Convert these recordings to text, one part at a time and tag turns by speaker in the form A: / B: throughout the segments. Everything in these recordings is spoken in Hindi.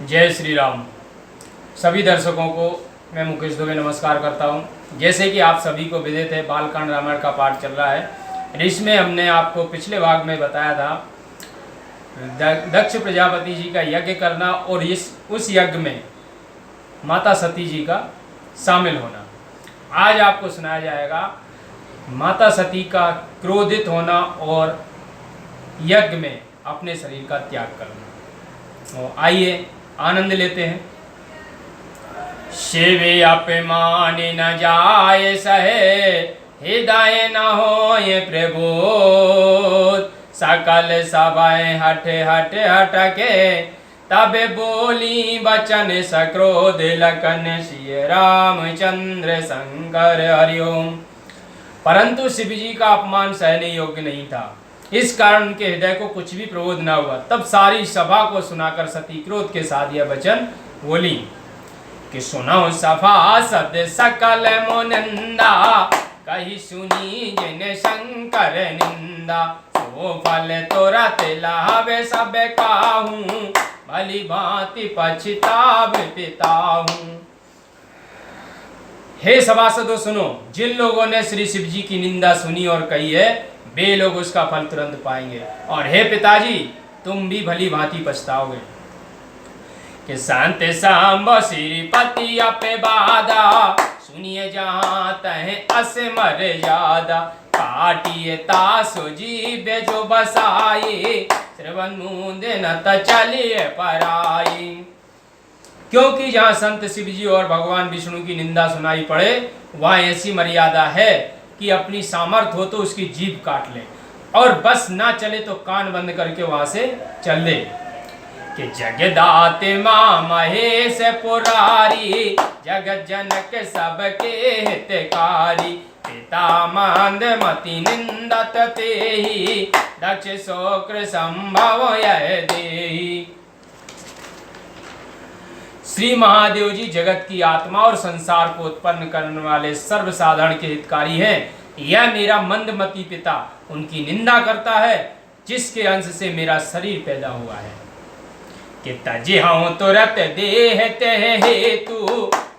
A: जय श्री राम। सभी दर्शकों को मैं मुकेश दुबे नमस्कार करता हूं। जैसे कि आप सभी को विदित है, बालकांड रामायण का पाठ चल रहा है। इसमें हमने आपको पिछले भाग में बताया था दक्ष प्रजापति जी का यज्ञ करना और उस यज्ञ में माता सती जी का शामिल होना। आज आपको सुनाया जाएगा माता सती का क्रोधित होना और यज्ञ में अपने शरीर का त्याग करना। तो आइए आनंद लेते हैं। शिव अपमान न जाए सहे, हृदय न हो ये प्रबोध, सकल सभाएं हट हट हटके, तब बोली बचन सक्रोध, लखन सिय रामचंद्र शंकर हरिओम। परंतु शिव जी का अपमान सहने योग्य नहीं था। इस कारण उनके हृदय को कुछ भी प्रबोध न हुआ। तब सारी सभा को सुनाकर सती क्रोध के साथ यह वचन बोली कि सुनो सभासद सकल मुनिंदा, कही सुनी जिन शंकर निंदा, सो फल तुरत लावे सब काहू, भली भांति पछताव पिताहू। हे सभासदों सुनो, जिन लोगों ने श्री शिव जी की निंदा सुनी और कही है वे लोग उसका फल तुरंत पाएंगे, और हे पिताजी तुम भी भली भांति पछताओगे। कि संत सांब श्रीपति अपे बाधा, सुनिए जहाँ तह अस मर्यादा, काटिए तासु जीव जो बसाई, श्रवण मूंद न त चलिए पराई। क्योंकि जहाँ संत शिव जी और भगवान विष्णु की निंदा सुनाई पड़े वहाँ ऐसी मर्यादा है कि अपनी सामर्थ हो तो उसकी जीभ काट ले, और बस ना चले तो कान बंद करके वहां से चल ले। कि जगदाते मां महेश पुरारी, जगत जनक सबके हितकारी, पिता मांद मति निंदत तेहि, दक्ष शोक्र संभव यह देहि। श्री महादेव जी जगत की आत्मा और संसार को उत्पन्न करने वाले सर्वसाधारण के हितकारी हैं। यह मेरा मंदमती पिता उनकी निंदा करता है, जिसके अंश से मेरा शरीर पैदा हुआ है। कि तजे हूँ तुरत देह तेह हेतु,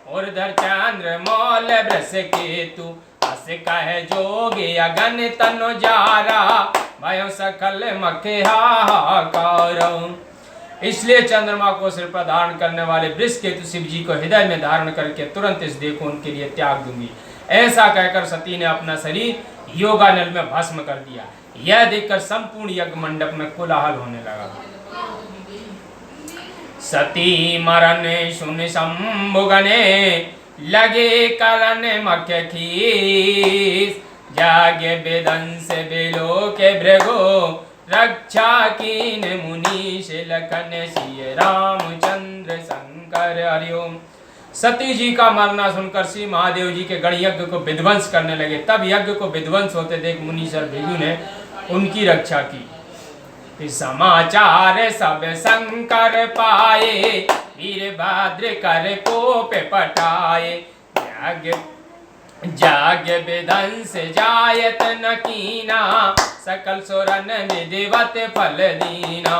A: और धर चंद्र मौल ब्रस केतु, अस कह जोगे अगन तनु जारा, भयो सकल मखे हाहाकार। इसलिए चंद्रमा को सिर पर धारण करने वाले वृष केतु शिव जी को हृदय में धारण करके तुरंत इस देह को उनके लिए त्याग दूंगी। ऐसा कहकर सती ने अपना शरीर योगानल में भस्म कर दिया। यह देखकर संपूर्ण यज्ञ मंडप में कोलाहल होने लगा। सती मरण सुन शंभुगने, लगे करन मख्य खीस, जागे विदंस बिलो के भृगो, रक्षा कीन मुनीश, लखन सिय रामचंद्र शंकर हरिओम। सती जी का मरना सुनकर श्री महादेव जी के गण यज्ञ को विध्वंस करने लगे। तब यज्ञ को विध्वंस होते देख मुनीश्वर भृगु ने उनकी रक्षा की। समाचार सब शंकर पाए, वीरभद्र कर कोप पटाए, जाग्य विध्वंस जायत न कीना, सकल सुरन विधिवत फल दीना।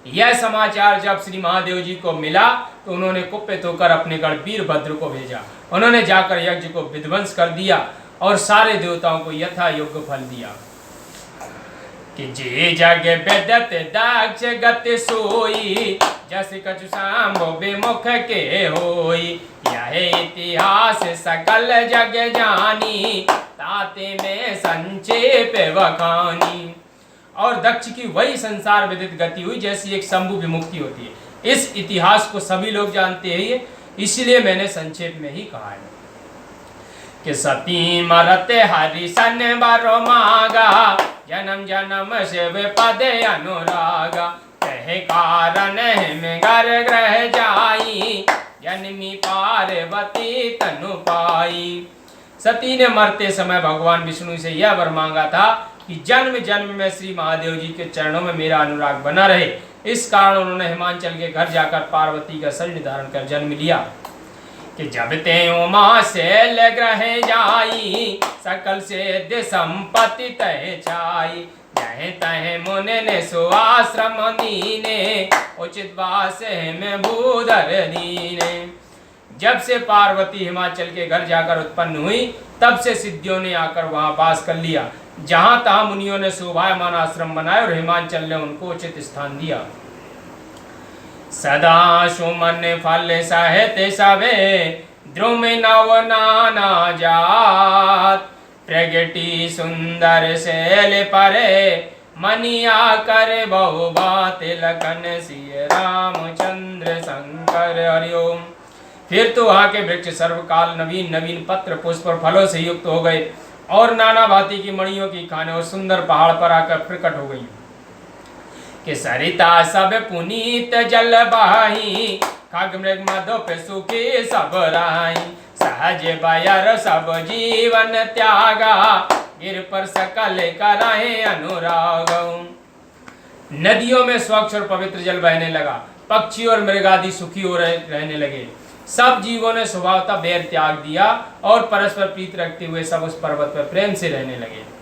A: यह समाचार जब श्री महादेव जी को मिला तो उन्होंने कुपित होकर अपने गण वीरभद्र को भेजा। उन्होंने जाकर यज्ञ को विध्वंस कर दिया और सारे देवताओं को यथा योग्य फल दिया। कि जे जग बेदत दक्ष गति सोई, जस कछु सांभो विमुख के होई, यह इतिहास सकल जग जानी, ताते में संक्षेप बखानी। और दक्ष की वही संसार विदित गति हुई जैसी एक शंभु विमुक्ति होती है। इस इतिहास को सभी लोग जानते हैं, इसलिए मैंने संक्षेप में ही कहा है। कि सती मरते हरिशन बरो मागा, जन्म जन्म शिव पद अनुरागा, कहे कारण हिम घर ग्रह जाई, जन्मी पार्वती तनु पाई। सती ने मरते समय भगवान विष्णु से यह वर मांगा था कि जन्म जन्म में श्री महादेव जी के चरणों में मेरा अनुराग बना रहे। इस कारण उन्होंने हिमांचल के घर जाकर पार्वती का शरीर धारण कर जन्म लिया। कि जब ते उमा शैल ग्रह जाई, सकल सिद्ध संपत्ति तह छाई, जय जहे तहे मुने ने सुआश्रम दीने, उचित वास में भूधर दीने। जब से पार्वती हिमाचल के घर जाकर उत्पन्न हुई, तब से सिद्धियों ने आकर वहां वास कर लिया। जहां तहां मुनियों ने शोभायमान आश्रम बनाए और हिमाचल ने उनको उचित स्थान दिया। सदा सुमन फल सहते सबे, द्रुम नव नाना जात, प्रगति सुंदर शैल परे, मनिया कर बहु बात, लखन सिय रामचंद्र शंकर हरिओम। फिर तो वहां के वृक्ष सर्वकाल नवीन नवीन पत्र पुष्प और फलों से युक्त हो गए और नाना भांति की मणियों की खाने और सुंदर पहाड़ पर आकर प्रकट हो गई। कि सरिता सब पुनीत जल बहाई, खग मृग मधु पे सुखी सब राई, सहज बयर सब जीवन त्यागा, गिर पर सकल कराए अनुराग। नदियों में स्वच्छ और पवित्र जल बहने लगा, पक्षी और मृग आदि सुखी हो रहने लगे। सब जीवों ने स्वभावतः बैर त्याग दिया और परस्पर प्रीत रखते हुए सब उस पर्वत पर प्रेम से रहने लगे।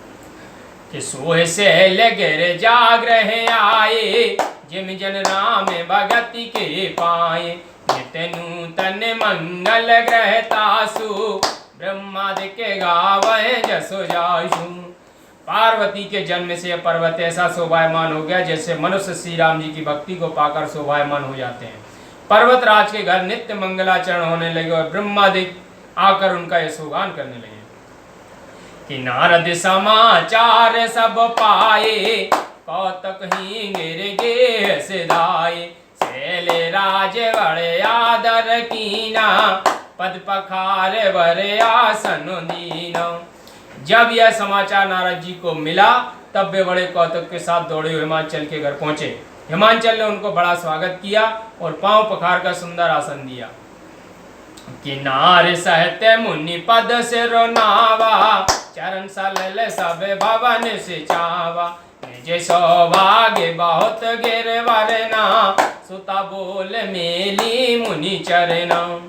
A: कि सोह से लगे जाग्रह आए, जिम जन राम भगति के पाए, नित नूतन मंगल ग्रह तासु, ब्रह्मादि के गावे जसो जासु। पार्वती के जन्म से यह पर्वत ऐसा शोभायमान हो गया जैसे मनुष्य श्री राम जी की भक्ति को पाकर शोभायमान हो जाते हैं। पर्वत राज के घर नित्य मंगलाचरण होने लगे और ब्रह्मादि आकर उनका यशोगान करने लगे। कि नारद समाचार सब पाए, कौतक ही गिर गे सिधाए, सेले राज बड़े आदर कीना, पद पखार वर आसन दीना। जब यह समाचार नारद जी को मिला, तब वे बड़े कौतुक के साथ दौड़े हिमाचल के घर पहुंचे। हिमाचल ने उनको बड़ा स्वागत किया और पांव पखार का सुंदर आसन दिया। कि नार सहते मुनि पद से रोनावा, चरण सलल सब भवन से चावा, निज सौभाग्य बहुत गिरवरना, सुता बोल मेली मुनि चरना।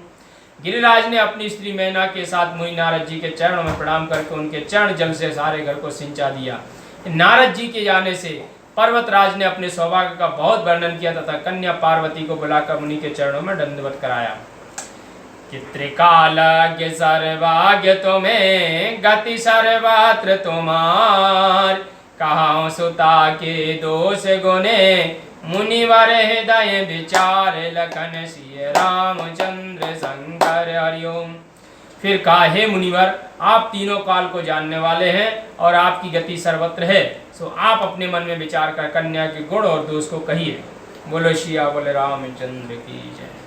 A: गिरिराज ने अपनी स्त्री मैना के साथ मुनि नारद जी के चरणों में प्रणाम करके उनके चरण जल से सारे घर को सिंचा दिया। नारद जी के जाने से पर्वतराज ने अपने सौभाग्य का बहुत वर्णन किया तथा कन्या पार्वती को बुलाकर मुनि के चरणों में दंडवत कराया। कि त्रिकालज्ञ सर्वाज्ञ तुम्हें, गति सर्वत्र तुम्हार, कहां सुता के दोष गुने, मुनिवर हृदय विचार, लखन सिय रामचंद्र शंकर हरिओम। फिर कहा, हे मुनिवर, आप तीनों काल को जानने वाले हैं और आपकी गति सर्वत्र है, सो आप अपने मन में विचार कर कन्या के गुण और दोष को कहिए। बोलो श्री बोले रामचंद्र की जय।